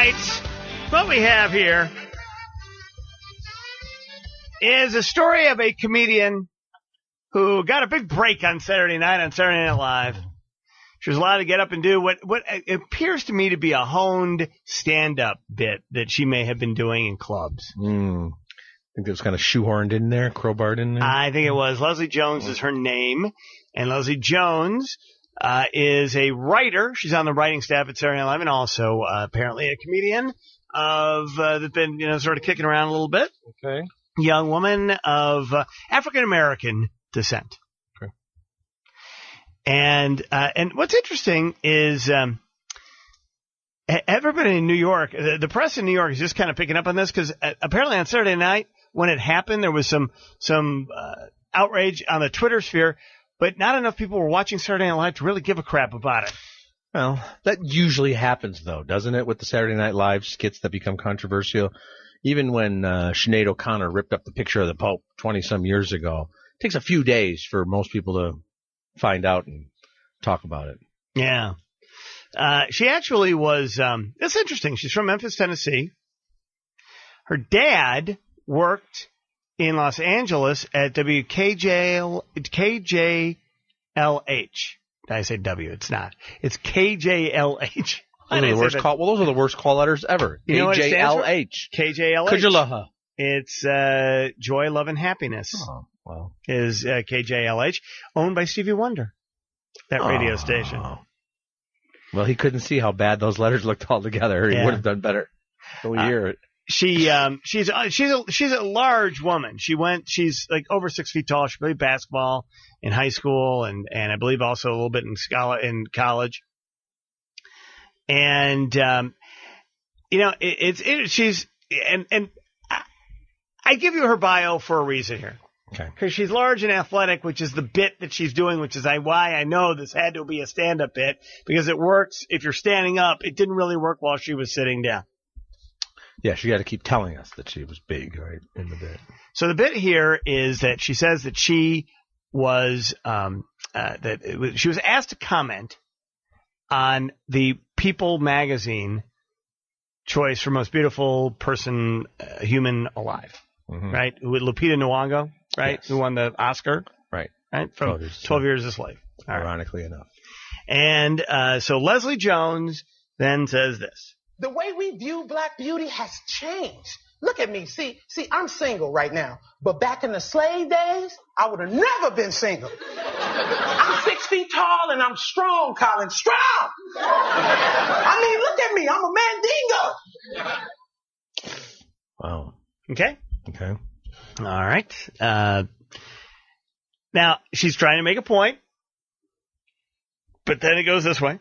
right. What we have here is a story of a comedian who got a big break on Saturday night on Saturday Night Live. She was allowed to get up and do what appears to me to be a honed stand-up bit that she may have been doing in clubs. I think it was kind of shoehorned in there, crowbarred in there. I think it was. Leslie Jones is her name, and Leslie Jones is a writer. She's on the writing staff at Saturday Night Live, and also apparently a comedian that's been sort of kicking around a little bit. Okay. Young woman of African American descent. Okay. And what's interesting is everybody in New York, the press in New York is just kind of picking up on this because apparently on Saturday night when it happened, there was some outrage on the Twitter sphere, but not enough people were watching Saturday Night Live to really give a crap about it. Well, that usually happens, though, doesn't it, with the Saturday Night Live skits that become controversial? Even when Sinead O'Connor ripped up the picture of the Pope 20-some years ago, it takes a few days for most people to find out and talk about it. Yeah. She actually was, that's interesting. She's from Memphis, Tennessee. Her dad worked in Los Angeles at KJLH. Did I say W? It's not. It's KJLH. Those are the worst call letters ever. You know what it stands for? KJLH. KJLH. Kujalaha. It's Joy, Love, and Happiness. Oh, well. Is KJLH, owned by Stevie Wonder, that radio station. Well, he couldn't see how bad those letters looked altogether. He would have done better. So we hear it. She's a large woman. She's like over 6 feet tall. She played basketball in high school and I believe also a little bit in college. And I give you her bio for a reason here. Okay. Because she's large and athletic, which is the bit that she's doing, which is why I know this had to be a stand-up bit, because it works if you're standing up. It didn't really work while she was sitting down. Yeah, she got to keep telling us that she was big, right, in the bit. So the bit here is that she says that she was she was asked to comment on the People magazine choice for most beautiful person, human alive, right? With Lupita Nyong'o, right? Yes. Who won the Oscar, right? From 12 Years a Slave. Ironically enough. And so Leslie Jones then says this. The way we view black beauty has changed. Look at me. See, I'm single right now. But back in the slave days, I would have never been single. I'm 6 feet tall and I'm strong, Colin. Strong! I mean, look at me. I'm a mandingo. Wow. Okay. All right. Now, she's trying to make a point, but then it goes this way.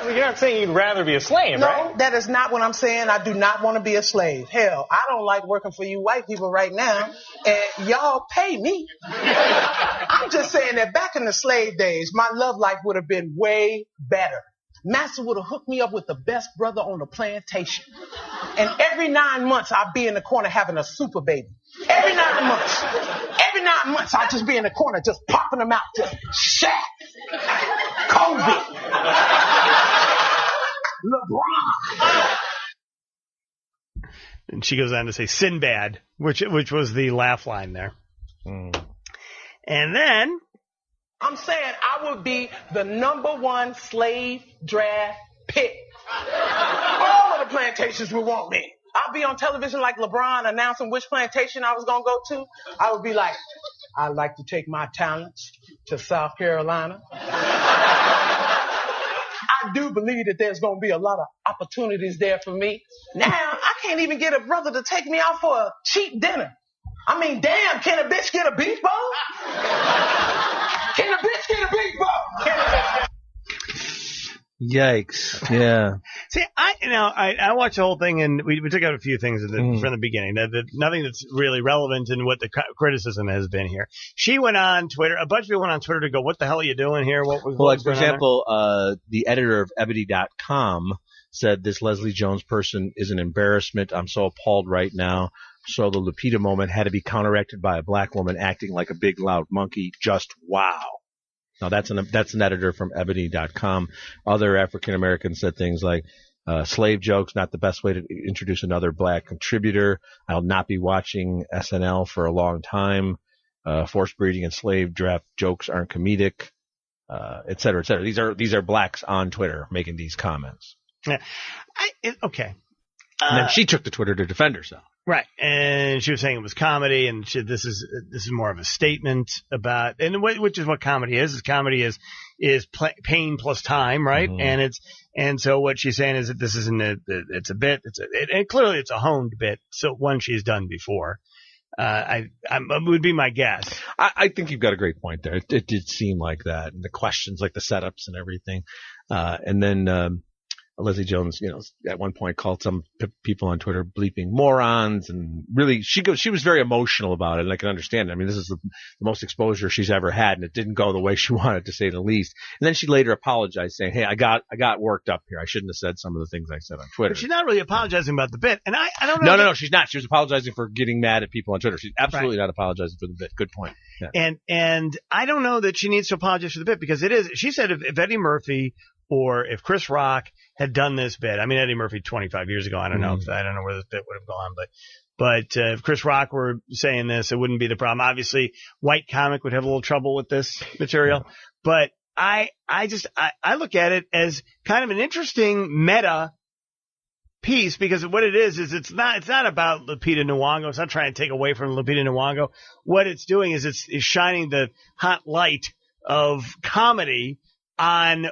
You're not saying you'd rather be a slave, right? No, that is not what I'm saying. I do not want to be a slave. Hell, I don't like working for you white people right now, and y'all pay me. I'm just saying that back in the slave days, my love life would have been way better. Master would have hooked me up with the best brother on the plantation. And every 9 months, I'd be in the corner having a super baby. Every 9 months. Every 9 months, I'd just be in the corner just popping them out. Just Shaq. Kobe. LeBron. And she goes on to say Sinbad, which was the laugh line there. And then I'm saying I would be the #1 slave draft pick. All of the plantations would want me. I'll be on television like LeBron announcing which plantation I was going to go to. I would be like, I'd like to take my talents to South Carolina. I do believe that there's going to be a lot of opportunities there for me. Now, I can't even get a brother to take me out for a cheap dinner. I mean, damn, can a bitch get a beef bowl? Can a bitch get a beef bowl? Yikes. Yeah. See, I watched the whole thing, and we took out a few things from the beginning. Nothing that's really relevant in what the criticism has been here. She went on Twitter. A bunch of people went on Twitter to go, what the hell are you doing here? For example, the editor of Ebony.com said this Leslie Jones person is an embarrassment. I'm so appalled right now. So the Lupita moment had to be counteracted by a black woman acting like a big, loud monkey. Just wow. Now, that's an editor from Ebony.com. Other African Americans said things like, Slave jokes, not the best way to introduce another black contributor. I'll not be watching SNL for a long time. Forced breeding and slave draft jokes aren't comedic, et cetera, et cetera. These are blacks on Twitter making these comments. Yeah. Okay. And then she took to Twitter to defend herself. Right, and she was saying it was comedy, and this is more of a statement about, and which is what comedy is. Comedy is pain plus time, right? Mm-hmm. And so what she's saying is that this isn't it's a bit, and clearly it's a honed bit, so one she's done before. Would be my guess. I think you've got a great point there. It did seem like that, and the questions, like the setups and everything, and then. Leslie Jones, at one point called some people on Twitter bleeping morons, and really, she was very emotional about it, and I can understand it. I mean, this is the most exposure she's ever had, and it didn't go the way she wanted, to say the least. And then she later apologized, saying, "Hey, I got worked up here. I shouldn't have said some of the things I said on Twitter." But she's not really apologizing about the bit, and I don't know. No, she's not. She was apologizing for getting mad at people on Twitter. She's absolutely not apologizing for the bit. Good point. Yeah. And I don't know that she needs to apologize for the bit, because it is. She said if Eddie Murphy or if Chris Rock had done this bit, I mean, Eddie Murphy 25 years ago, I don't know where this bit would have gone, but if Chris Rock were saying this, it wouldn't be the problem. Obviously, white comic would have a little trouble with this material, but I look at it as kind of an interesting meta piece, because what it is it's not about Lupita Nyong'o. It's not trying to take away from Lupita Nyong'o. What it's doing is it's shining the hot light of comedy on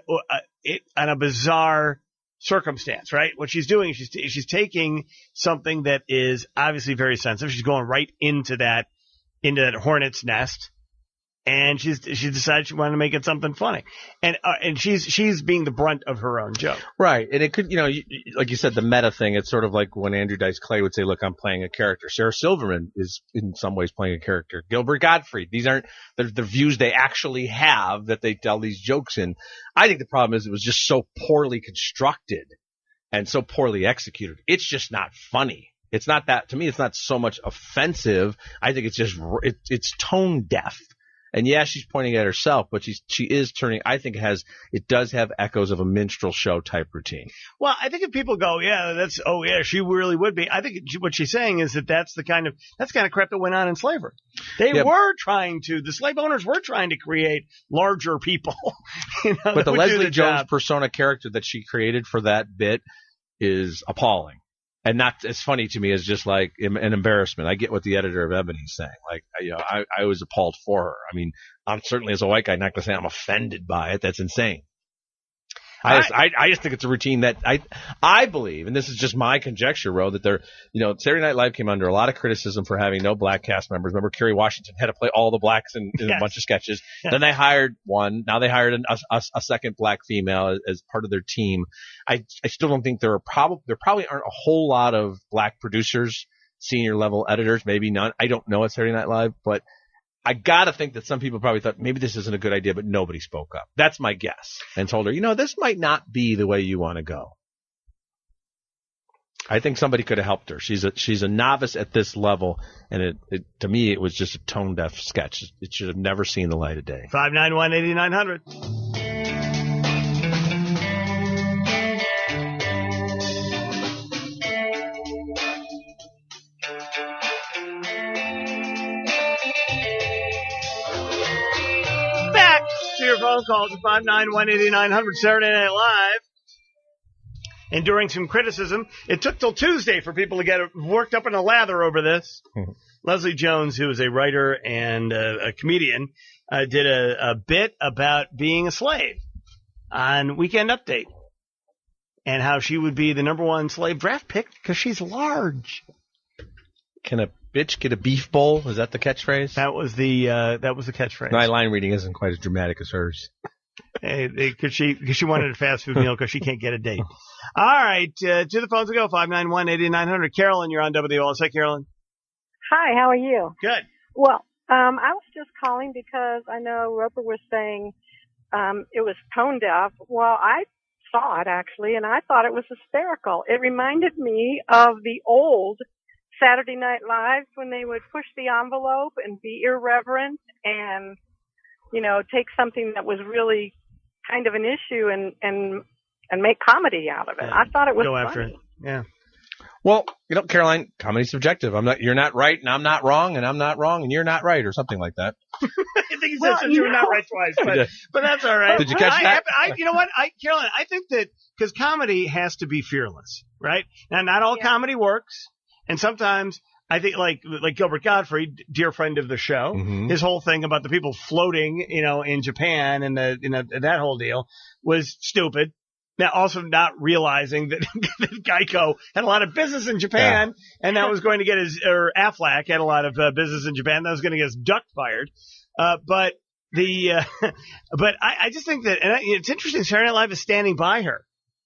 a bizarre circumstance, right? What she's doing is she's taking something that is obviously very sensitive. She's going right into that hornet's nest, and she decided she wanted to make it something funny, and she's being the brunt of her own joke, right? And it could, like you said, the meta thing. It's sort of like when Andrew Dice Clay would say, "Look, I'm playing a character." Sarah Silverman is in some ways playing a character. Gilbert Gottfried. These aren't the views they actually have that they tell these jokes in. I think the problem is it was just so poorly constructed and so poorly executed. It's just not funny. It's not that, to me. It's not so much offensive. I think it's just it's tone deaf. And yeah, she's pointing at herself, but she is turning. I think it does have echoes of a minstrel show type routine. Well, I think if people go, she really would be. I think what she's saying is that's the kind of crap that went on in slavery. The slave owners were trying to create larger people. But the Leslie Jones persona character that she created for that bit is appalling. And not as funny to me as just like an embarrassment. I get what the editor of Ebony is saying. Like, I was appalled for her. I mean, I'm certainly, as a white guy, not going to say I'm offended by it. That's insane. I just think it's a routine that I believe, and this is just my conjecture, Ro, that Saturday Night Live came under a lot of criticism for having no black cast members. Remember, Kerry Washington had to play all the blacks in a bunch of sketches. Yes. Then they hired one. Now they hired a second black female as part of their team. I still don't think there probably aren't a whole lot of black producers, senior level editors, maybe none. I don't know at Saturday Night Live, but I gotta think that some people probably thought maybe this isn't a good idea, but nobody spoke up. That's my guess, and told her, this might not be the way you want to go. I think somebody could have helped her. She's a novice at this level, and it to me it was just a tone deaf sketch. It should have never seen the light of day. 591-8900. Your phone calls at 591-8900 Saturday Night Live. Enduring some criticism. It took till Tuesday for people to get worked up in a lather over this. Leslie Jones, who is a writer and a comedian, did a bit about being a slave on Weekend Update and how she would be the number one slave draft pick because she's large. Can a bitch get a beef bowl? Is that the catchphrase? That was the catchphrase. My line reading isn't quite as dramatic as hers. Because she wanted a fast food meal because she can't get a date. All right, to the phones we go. 591-8900. Carolyn, you're on WOLS. Hi, Carolyn. Hi, how are you? Good. Well, I was just calling because I know Roper was saying it was tone deaf. Well, I saw it actually, and I thought it was hysterical. It reminded me of the old Saturday Night Live when they would push the envelope and be irreverent and, take something that was really kind of an issue and and make comedy out of it. Yeah. I thought it was Go funny. after it. Yeah. Well, Caroline, comedy's subjective. You're not right, and I'm not wrong, and I'm not wrong, and you're not right, or something like that. I think he said you were not right twice, but that's all right. Did you catch that? You know what, Caroline? I think that because comedy has to be fearless, right? Now, not all comedy works, and sometimes I think like Gilbert Gottfried, dear friend of the show, his whole thing about the people floating, in Japan and that whole deal was stupid. Now, also not realizing that Geico had a lot of business in Japan, and that was going to get Aflac had a lot of business in Japan that was going to get his duck fired. But I just think that, and it's interesting. Saturday Night Live is standing by her.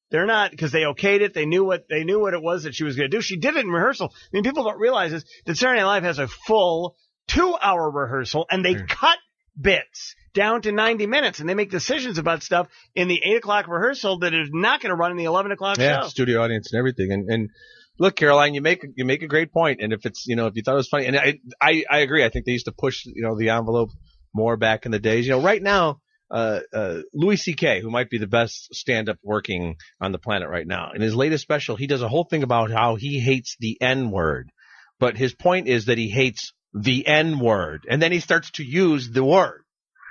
They're not, because they okayed it. They knew what it was that she was going to do. She did it in rehearsal. I mean, people don't realize this, that Saturday Night Live has a full 2-hour rehearsal, and they cut bits down to 90 minutes, and they make decisions about stuff in the 8 o'clock rehearsal that is not going to run in the 11 o'clock show. Studio audience and everything. And look, Caroline, you make a great point. And if it's, if you thought it was funny, and I agree. I think they used to push, the envelope more back in the days. Right now, Louis C.K., who might be the best stand-up working on the planet right now, in his latest special, he does a whole thing about how he hates the N-word. But his point is that he hates the N-word. And then he starts to use the word.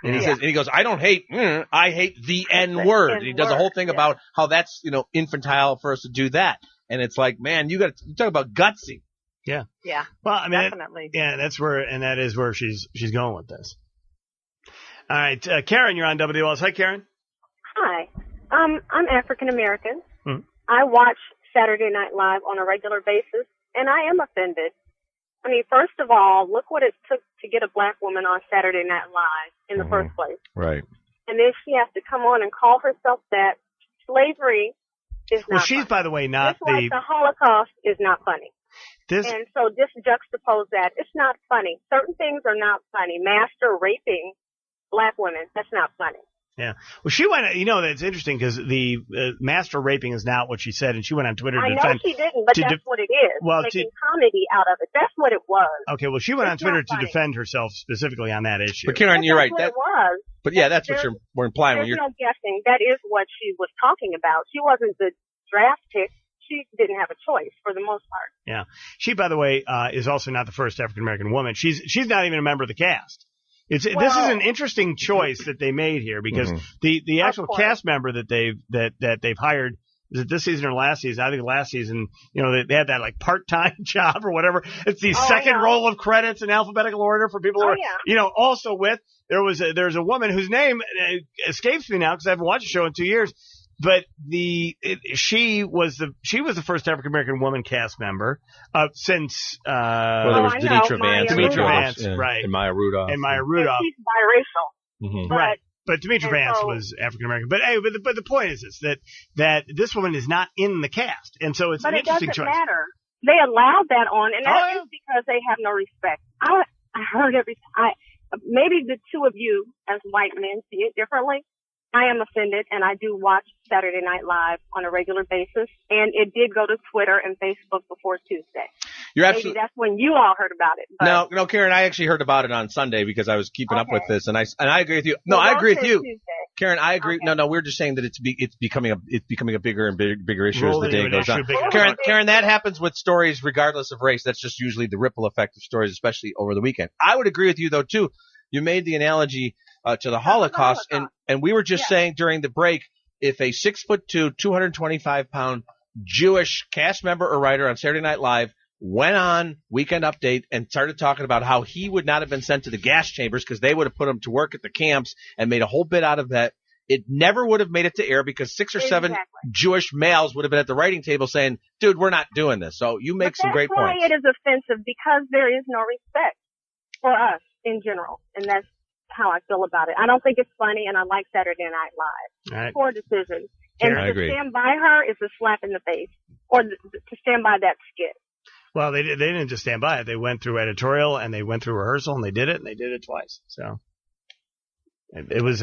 And he says, and he goes, I don't hate, I hate the N-word. And he does a whole thing about how that's, infantile for us to do that. And it's like, man, you talk about gutsy. Yeah. Yeah. Well, I mean, definitely. that is where she's going with this. All right. Karen, you're on WLS. Hi, Karen. Hi. I'm African American. Mm-hmm. I watch Saturday Night Live on a regular basis, and I am offended. I mean, first of all, look what it took to get a black woman on Saturday Night Live in the first place. Right. And then she has to come on and call herself that. Slavery is not Well, she's, funny. by the way, not Just like the Holocaust is not funny. this. And so just juxtapose that. It's not funny. Certain things are not funny. Master raping black women, that's not funny. Yeah. Well, she went, that's interesting because the master raping is not what she said, and she went on Twitter to I know defend. she didn't, but that's what it is. Well, making comedy out of it. That's what it was. Okay, well, she went on It's Twitter not to funny. defend herself specifically on that issue. But Karen, you're right. That's what it was. But yeah, that's what we're implying when There's you're. no guessing. That is what she was talking about. She wasn't the draft pick. She didn't have a choice for the most part. Yeah. She, by the way, is also not the first African American woman. She's not even a member of the cast. This is an interesting choice that they made here because the actual cast member that they've hired, is it this season or last season? I think last season, they had that like part-time job or whatever. It's the second roll of credits in alphabetical order for people who are, also with. There's a woman whose name escapes me now because I haven't watched the show in 2 years. But she was the first African American woman cast member since there was Denitra Vance, right, and Maya Rudolph. And she's biracial, right. But Denitra Vance was African American. But but the point is this that this woman is not in the cast, and so it's an interesting choice. But it doesn't matter. They allowed that on, and that is because they have no respect. I heard maybe the two of you as white men see it differently. I am offended, and I do watch Saturday Night Live on a regular basis, and it did go to Twitter and Facebook before Tuesday. You're absolutely. Maybe that's when you all heard about it. But No, Karen, I actually heard about it on Sunday because I was keeping up with this, and I agree with you. No, I agree with you, Tuesday. Karen. I agree. Okay. No, we're just saying that it's becoming a bigger and bigger issue as the day goes on. Karen, that happens with stories regardless of race. That's just usually the ripple effect of stories, especially over the weekend. I would agree with you though too. You made the analogy to the Holocaust, and we were just saying during the break, if a 6'2", 225-pound Jewish cast member or writer on Saturday Night Live went on Weekend Update and started talking about how he would not have been sent to the gas chambers because they would have put him to work at the camps and made a whole bit out of that, it never would have made it to air because 6 or 7 Jewish males would have been at the writing table saying, dude, we're not doing this. So you make some great points. That's why it is offensive, because there is no respect for us in general, and that's how I feel about it. I don't think it's funny, and I like Saturday Night Live. All right. Poor decision. Karen, and I to agree. stand by her is a slap in the face, or to stand by that skit. Well, they didn't just stand by it. They went through editorial, and they went through rehearsal, and they did it twice. So it was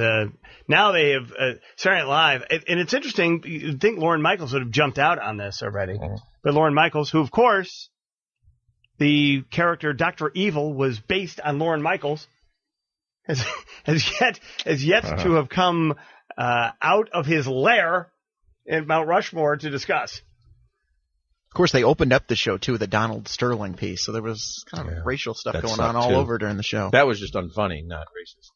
now they have Saturday Night Live, and it's interesting. You'd think Lorne Michaels would have jumped out on this already, but Lorne Michaels, who of course the character Dr. Evil was based on Lorne Michaels, has yet to have come out of his lair in Mount Rushmore to discuss. Of course, they opened up the show, too, with a Donald Sterling piece, so there was kind of racial stuff going on all over during the show. That was just unfunny, not racist.